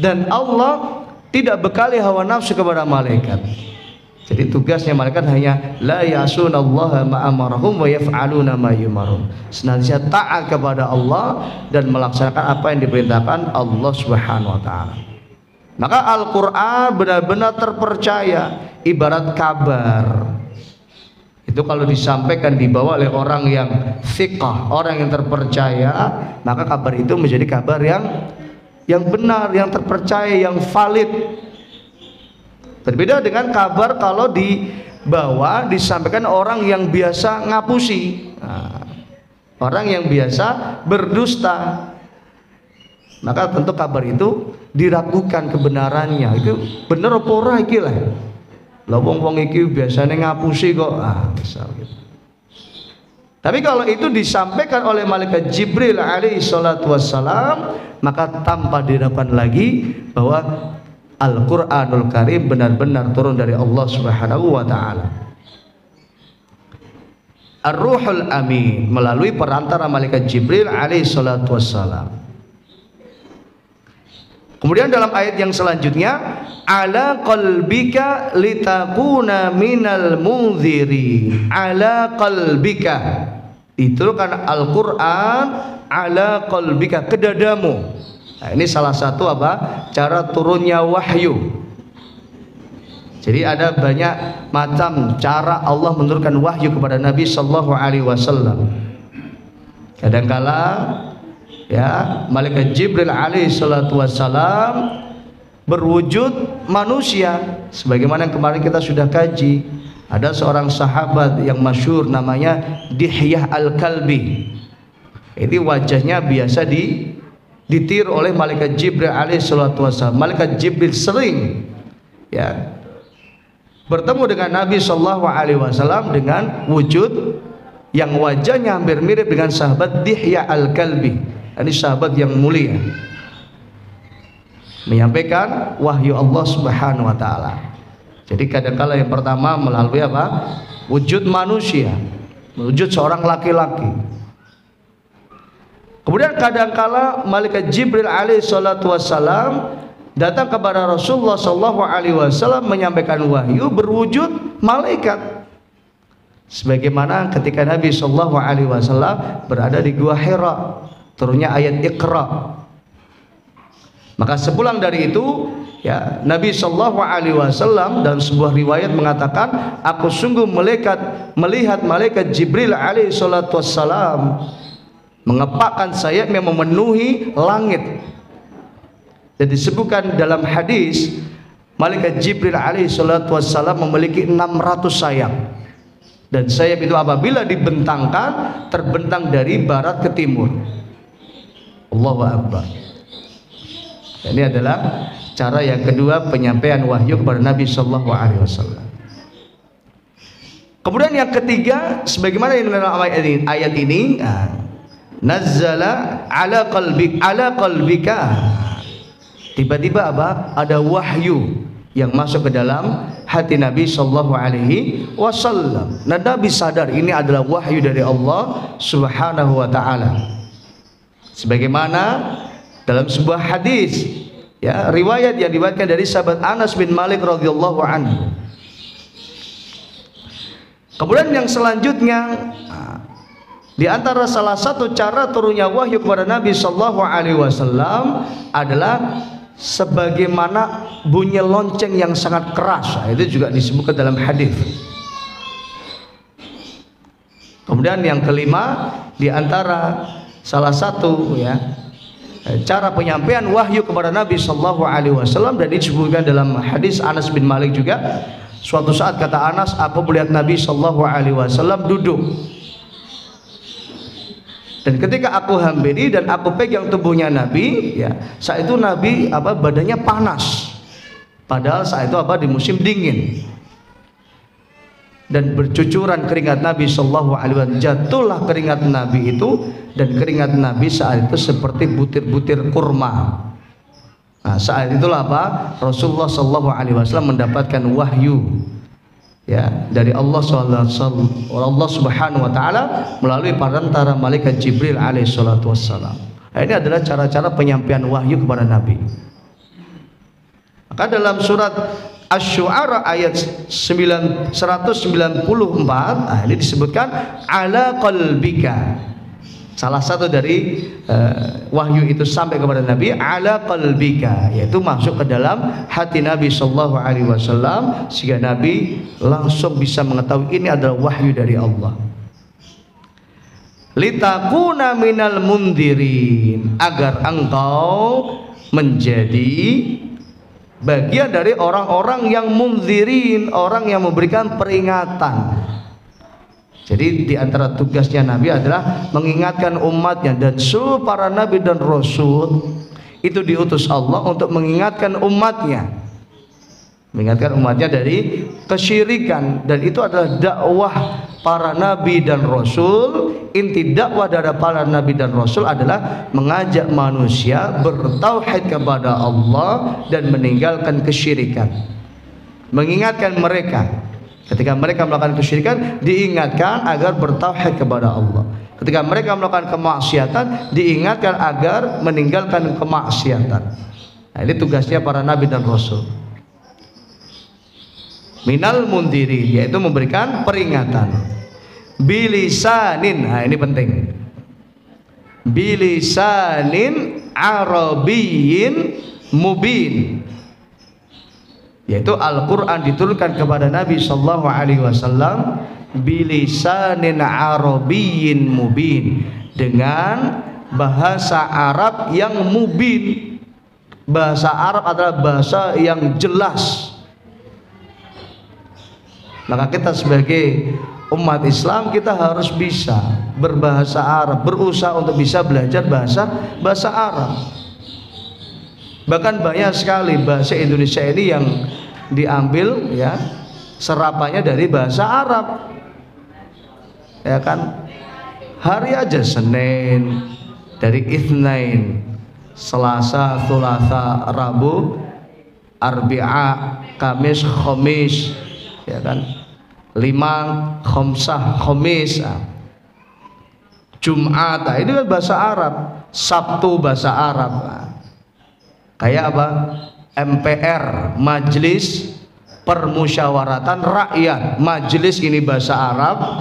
dan Allah tidak bekali hawa nafsu kepada malaikat. Jadi tugasnya malaikat hanya la ya'sunallaha ma amarahum wa yaf'aluna ma yumarun. Senantiasa taat kepada Allah dan melaksanakan apa yang diperintahkan Allah Subhanahu wa taala. Maka Al-Qur'an benar-benar terpercaya, ibarat kabar. Itu kalau disampaikan dibawa oleh orang yang thiqah, orang yang terpercaya, maka kabar itu menjadi kabar yang benar, yang terpercaya, yang valid. Berbeda dengan kabar kalau dibawa disampaikan orang yang biasa ngapusi, orang yang biasa berdusta, maka tentu kabar itu diragukan kebenarannya. Itu bener apa ora iki lah. Lah wong-wong iki biasanya ngapusi kok, misal gitu. Tapi kalau itu disampaikan oleh malaikat Jibril alaihi salatu wassalam, maka tanpa diragukan lagi bahwa Al-Qur'anul Karim benar-benar turun dari Allah Subhanahu wa taala. Ar-Ruhul Amin melalui perantara malaikat Jibril alaihi salatu wassalam. Kemudian dalam ayat yang selanjutnya, ala qalbika litakuna minal munzirin. Ala qalbika, itu kan Al-Quran ala qalbika, ke dadamu. Nah, ini salah satu apa? Cara turunnya wahyu. Jadi ada banyak macam cara Allah menurunkan wahyu kepada Nabi sallallahu alaihi wasallam. Kadangkala ya, malaikat Jibril alaihi salatu wassalam berwujud manusia, sebagaimana yang kemarin kita sudah kaji. Ada seorang sahabat yang masyhur namanya Dihyah Al-Kalbi. Ini wajahnya biasa ditiru oleh malaikat Jibril alaihi salatu wassalam. Malaikat Jibril sering ya bertemu dengan Nabi sallallahu alaihi wasallam dengan wujud yang wajahnya hampir mirip dengan sahabat Dihyah Al-Kalbi. Ini sahabat yang mulia, menyampaikan wahyu Allah Subhanahu wa taala. Jadi kadangkala yang pertama melalui apa? Wujud manusia, wujud seorang laki-laki. Kemudian kadangkala malaikat Jibril alaihi salatu wassalam datang kepada Rasulullah sallallahu alaihi wasallam menyampaikan wahyu berwujud malaikat. Sebagaimana ketika Nabi sallallahu alaihi wasallam berada di Gua Hira, turunnya ayat Iqra. Maka sepulang dari itu ya, Nabi sallallahu alaihi wasallam dalam sebuah riwayat mengatakan, aku sungguh melihat malaikat Jibril alaihi salatu wassalam mengepakkan sayapnya memenuhi langit. Dan disebutkan dalam hadis malaikat Jibril alaihi salatu wassalam memiliki 600 sayap. Dan sayap itu apabila dibentangkan terbentang dari barat ke timur. Allahu Akbar. Ini adalah cara yang kedua penyampaian wahyu kepada Nabi sallallahu alaihi wasallam. Kemudian yang ketiga, sebagaimana yang dalam ayat ini, nazzala ala qalbika. Tiba-tiba apa? Ada wahyu yang masuk ke dalam hati Nabi sallallahu alaihi wasallam. Nah, Nabi sadar ini adalah wahyu dari Allah Subhanahu wa taala. Sebagaimana dalam sebuah hadis ya, riwayat yang diriwayatkan dari sahabat Anas bin Malik radhiyallahu anhu. Kemudian yang selanjutnya, di antara salah satu cara turunnya wahyu kepada Nabi sallallahu alaihi wasallam adalah sebagaimana bunyi lonceng yang sangat keras. Itu juga disebutkan dalam hadis. Kemudian yang kelima, di antara salah satu ya cara penyampaian wahyu kepada Nabi sallallahu alaihi wasallam, dan disebutkan dalam hadis Anas bin Malik juga, suatu saat kata Anas, aku melihat Nabi sallallahu alaihi wasallam duduk, dan ketika aku hampiri dan aku pegang tubuhnya Nabi ya, saat itu Nabi badannya panas, padahal saat itu di musim dingin, dan bercucuran keringat Nabi sallallahu alaihi wasallam. Jatuhlah keringat Nabi itu, dan keringat Nabi saat itu seperti butir-butir kurma. Nah, saat itulah Rasulullah sallallahu alaihi wasallam mendapatkan wahyu ya dari Allah Subhanahu wa taala melalui perantara malaikat Jibril alaihi salatu wassalam. Nah, ini adalah cara-cara penyampaian wahyu kepada Nabi. Maka dalam surat Asy-Syu'ara ayat 194. Ini disebutkan ala qalbika. Salah satu dari wahyu itu sampai kepada Nabi ala qalbika, yaitu masuk ke dalam hati Nabi sallallahu alaihi wasallam sehingga Nabi langsung bisa mengetahui ini adalah wahyu dari Allah. Litakuna minal mundirin, agar engkau menjadi bagian dari orang-orang yang munzirin, orang yang memberikan peringatan. Jadi di antara tugasnya Nabi adalah mengingatkan umatnya, dan seluruh para nabi dan rasul itu diutus Allah untuk mengingatkan umatnya dari kesyirikan, dan itu adalah dakwah para nabi dan rasul. Inti dakwah dari para nabi dan rasul adalah mengajak manusia bertauhid kepada Allah dan meninggalkan kesyirikan. Mengingatkan mereka ketika mereka melakukan kesyirikan, diingatkan agar bertauhid kepada Allah. Ketika mereka melakukan kemaksiatan, diingatkan agar meninggalkan kemaksiatan. Nah, ini tugasnya para nabi dan rasul. Minal mundiri, yaitu memberikan peringatan. Bilisanin, nah ini penting. Bilisanin arabiyyin mubin, yaitu Al-Quran diturunkan kepada Nabi sallallahu alaihi wasallam bilisanin arabiyyin mubin, dengan bahasa Arab yang mubin. Bahasa Arab adalah bahasa yang jelas. Maka kita sebagai umat Islam, kita harus bisa berbahasa Arab, berusaha untuk bisa belajar bahasa Arab. Bahkan banyak sekali bahasa Indonesia ini yang diambil ya serapannya dari bahasa Arab. Ya kan? Hari aja Senin dari Itsnain, Selasa, Tsulasa, Rabu, Arbi'a, Kamis, Khamis, ya kan? Lima, Khamsah, Khamis, Jumat, ini kan bahasa Arab. Sabtu bahasa Arab. Kayak apa? MPR, Majelis Permusyawaratan Rakyat. Majelis ini bahasa Arab.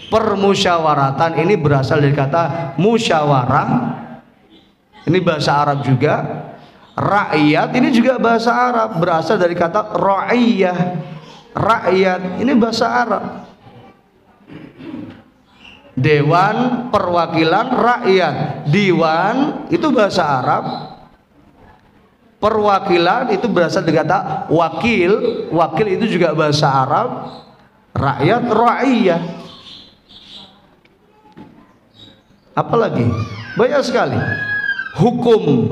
Permusyawaratan ini berasal dari kata musyawarah, ini bahasa Arab juga. Rakyat ini juga bahasa Arab, berasal dari kata ra'iyah. Rakyat ini bahasa Arab. Dewan Perwakilan Rakyat, Diwan itu bahasa Arab. Perwakilan itu berasal dari kata wakil, wakil itu juga bahasa Arab. Rakyat, ra'iyah. Apalagi banyak sekali. Hukum,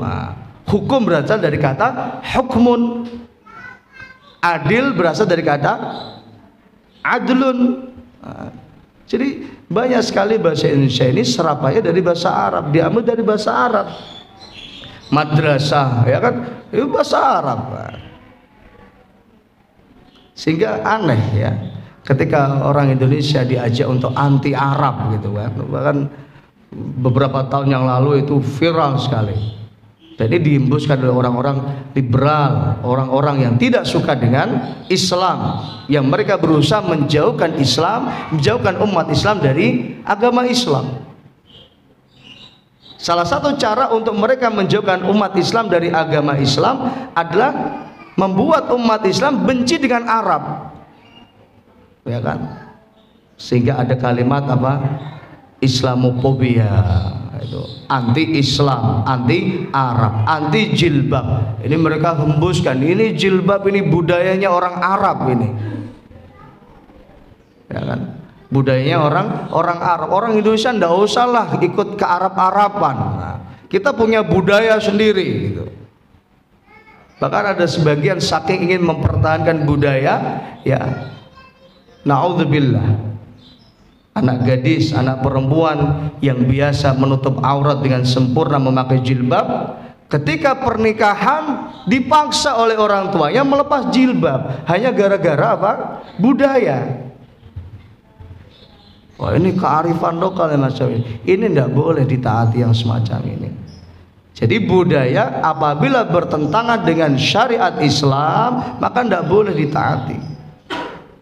hukum berasal dari kata hukmun. Adil berasal dari kata adlun. Jadi banyak sekali bahasa Indonesia ini serapannya dari bahasa Arab, diambil dari bahasa Arab. Madrasah, ya kan, itu bahasa Arab. Sehingga aneh ya, ketika orang Indonesia diajak untuk anti Arab gitu kan. Bahkan beberapa tahun yang lalu itu viral sekali. Dan ini dihembuskan oleh orang-orang liberal, orang-orang yang tidak suka dengan Islam, yang mereka berusaha menjauhkan Islam, menjauhkan umat Islam dari agama Islam. Salah satu cara untuk mereka menjauhkan umat Islam dari agama Islam adalah membuat umat Islam benci dengan Arab, ya kan? Sehingga ada kalimat apa? Islamofobia. Itu anti Islam, anti Arab, anti jilbab. Ini mereka hembuskan, ini jilbab ini budayanya orang Arab ini, ya kan? Budayanya orang Arab. Orang Indonesia ndak usahlah ikut ke Arab-Araban. Nah, kita punya budaya sendiri gitu. Bahkan ada sebagian saking ingin mempertahankan budaya, ya naudzubillah, anak gadis, anak perempuan yang biasa menutup aurat dengan sempurna memakai jilbab, ketika pernikahan dipaksa oleh orang tuanya melepas jilbab hanya gara-gara apa? Budaya. Wah, ini kearifan lokal ya macam ini. Ini tidak boleh ditaati yang semacam ini. Jadi budaya apabila bertentangan dengan syariat Islam maka tidak boleh ditaati.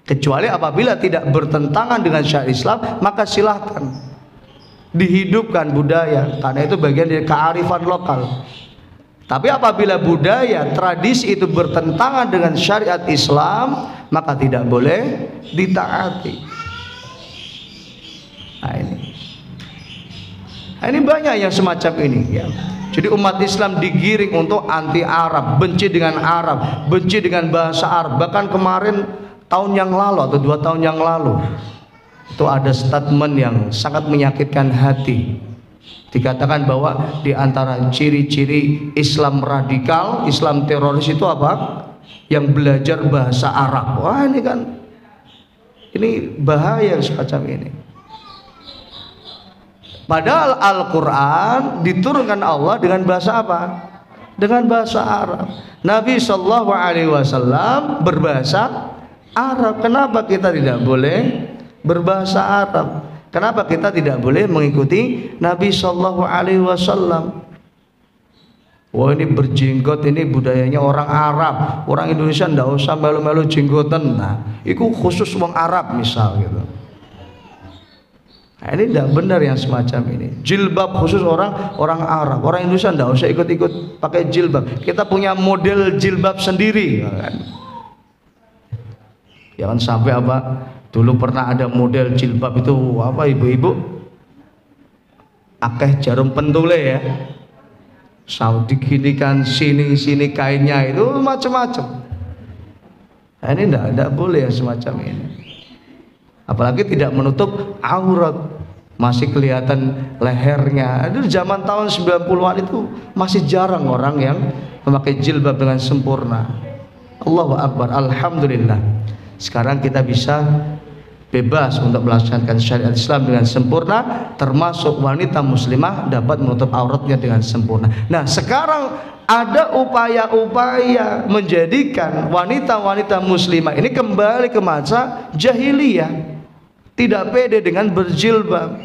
Kecuali apabila tidak bertentangan dengan syariat Islam maka silahkan dihidupkan budaya, karena itu bagian dari kearifan lokal. Tapi apabila budaya, tradisi itu bertentangan dengan syariat Islam maka tidak boleh ditaati. Nah, ini banyak yang semacam ini ya. Jadi umat Islam digiring untuk anti Arab, benci dengan Arab, benci dengan bahasa Arab. Bahkan kemarin tahun yang lalu atau 2 tahun yang lalu itu ada statement yang sangat menyakitkan hati. Dikatakan bahwa di antara ciri-ciri Islam radikal, Islam teroris itu apa? Yang belajar bahasa Arab. Wah, ini bahaya semacam ini. Padahal Al-Quran diturunkan Allah dengan bahasa apa? Dengan bahasa Arab. Nabi Shallallahu Alaihi Wasallam berbahasa Arab. Kenapa kita tidak boleh berbahasa Arab? Kenapa kita tidak boleh mengikuti Nabi Shallallahu Alaihi Wasallam? Wah, ini berjenggot, ini budayanya orang Arab. Orang Indonesia ndak usah melu-melu jenggotan. Nah, itu khusus orang Arab misal gitu. Nah, ini tidak benar yang semacam ini. Jilbab khusus orang Arab. Orang Indonesia tidak usah ikut-ikut pakai jilbab. Kita punya model jilbab sendiri, kan? Jangan sampai apa? Dulu pernah ada model jilbab itu apa, ibu-ibu? Akeh jarum pentule ya. Saudi gini kan, sini kainnya itu macam-macam. Nah, ini tidak boleh yang semacam ini. Apalagi tidak menutup aurat, masih kelihatan lehernya. Itu zaman tahun 90-an itu masih jarang orang yang memakai jilbab dengan sempurna. Allahu Akbar, alhamdulillah. Sekarang kita bisa bebas untuk melaksanakan syariat Islam dengan sempurna, termasuk wanita muslimah dapat menutup auratnya dengan sempurna. Nah, sekarang ada upaya-upaya menjadikan wanita-wanita muslimah ini kembali ke masa jahiliyah. Tidak pede dengan berjilbab,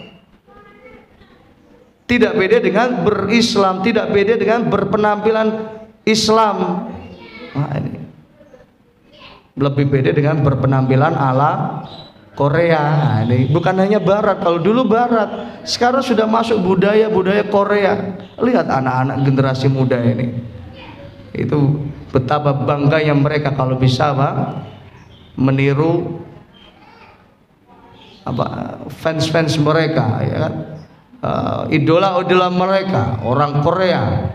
tidak pede dengan berislam, tidak pede dengan berpenampilan Islam. Nah, ini lebih pede dengan berpenampilan ala Korea. Nah, ini bukan hanya Barat. Kalau dulu Barat, sekarang sudah masuk budaya Korea. Lihat anak-anak generasi muda ini, itu betapa bangganya mereka kalau bisa meniru fans mereka, ya kan? Idola mereka orang Korea.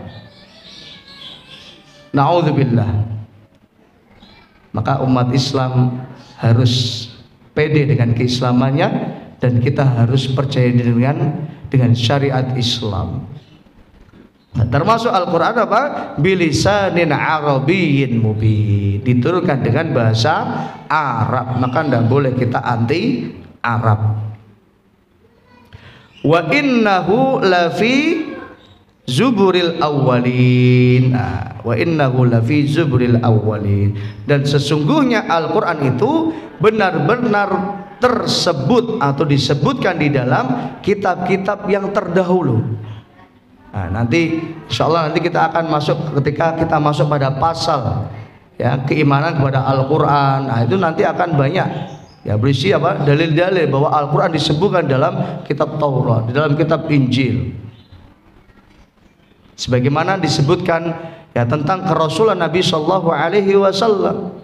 Na'udzubillah. Maka umat Islam harus pede dengan keislamannya dan kita harus percaya dengan syariat Islam. Nah, termasuk Al-Quran apa? Bilisanin Arabiyyin mubin, diturunkan dengan bahasa Arab, maka tidak boleh kita anti Arab. Wa innahu lafi zuburil awwalin. Wa innahu lafi zuburil awwalin. Dan sesungguhnya Al-Quran itu benar-benar tersebut atau disebutkan di dalam kitab-kitab yang terdahulu. Nah, nanti insyaallah nanti kita akan masuk, ketika kita masuk pada pasal ya keimanan kepada Al-Quran. Nah, itu nanti akan banyak ya berisi apa? Dalil-dalil bahwa Al-Quran disebutkan dalam kitab Taurat, di dalam kitab Injil. Sebagaimana disebutkan ya tentang kerasulan Nabi Sallallahu Alaihi Wasallam.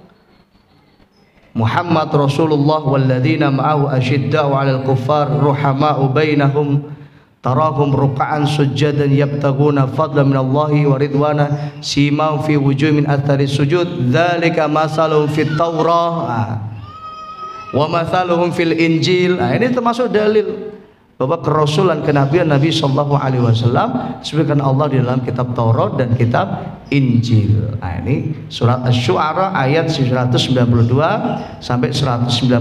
Muhammad Rasulullah walladzina ma'ahu asyidda'u 'alal kuffar ruhama'u bainahum tarahum ruk'an sujjadan yabtaguna fadlan minallahi wa ridwana simahum fi wujuhihim min athari sujud dzalika masalun fit Taurah wa mathaluhum fil Injil. Nah, ini termasuk dalil bahwa kerasulan kenabian Nabi Sallallahu Alaihi Wasallam disebutkan Allah di dalam kitab Taurat dan kitab Injil. Nah, ini surat Asy-Syu'ara ayat 192 sampai 196.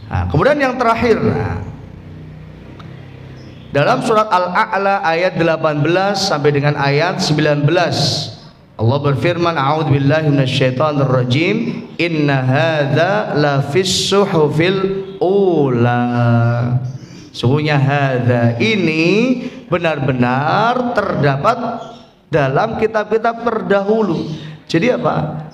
Nah, kemudian yang terakhir, dalam surat Al-A'la ayat 18 sampai dengan ayat 19, Allah berfirman, a'udzubillahi minasyaitonir rajim, inna hadza la fis suhufil ula. Sungguhnya hadza ini benar-benar terdapat dalam kitab-kitab terdahulu. Jadi apa?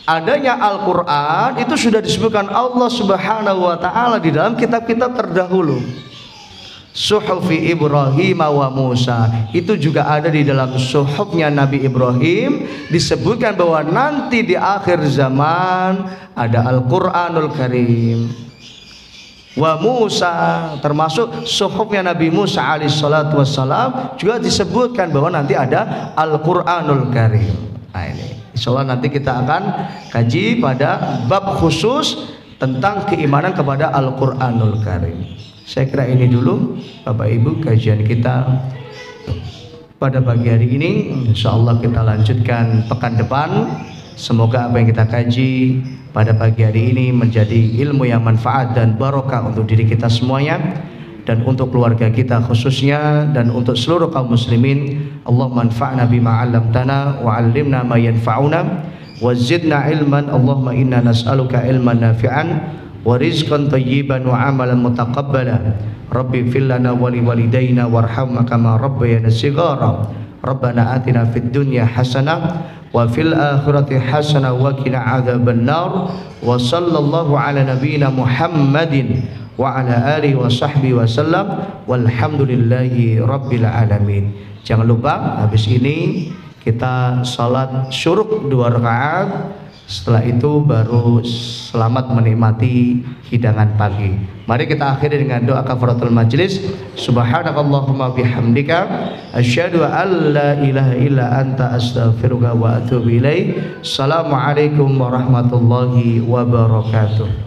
Adanya Al-Quran itu sudah disebutkan Allah Subhanahu wa ta'ala di dalam kitab-kitab terdahulu. Suhufi Ibrahim wa Musa itu juga ada di dalam suhufnya Nabi Ibrahim. Disebutkan bahwa nanti di akhir zaman ada Al-Quranul Karim. Wa Musa, termasuk suhufnya Nabi Musa alaihissalatu wassalam, juga disebutkan bahwa nanti ada Al-Quranul Karim. Nah ini insyaallah nanti kita akan kaji pada bab khusus tentang keimanan kepada Al-Quranul Karim. Saya kira ini dulu Bapak Ibu kajian kita pada pagi hari ini. Insyaallah kita lanjutkan pekan depan. Semoga apa yang kita kaji pada pagi hari ini menjadi ilmu yang manfaat dan barokah untuk diri kita semuanya dan untuk keluarga kita khususnya, dan untuk seluruh kaum muslimin. Allahumma anfa'na bima 'allamtana wa 'allimna ma yanfa'una wa zidna ilman. Allahumma inna nas'aluka ilman nafi'an wa rizqan thayyiban wa amalan mutaqabbala. Rabbi fil lana wa li walidayna warhamna kama rabbayana shighara. Rabbana atina fid dunya hasanah wa fil akhirati hasanah wa qina adzabannar. Wa sallallahu ala nabiyyina Muhammadin wa ala alihi wa sahbihi wasallam walhamdulillahi rabbil alamin. Jangan lupa habis ini kita salat syuruk 2 rakaat. Setelah itu baru selamat menikmati hidangan pagi. Mari kita akhiri dengan doa kafaratul majlis. Subhanakallahumma bihamdika asyhadu an la ilaha illa anta astaghfiruka wa atubu ilaik. Assalamualaikum warahmatullahi wabarakatuh.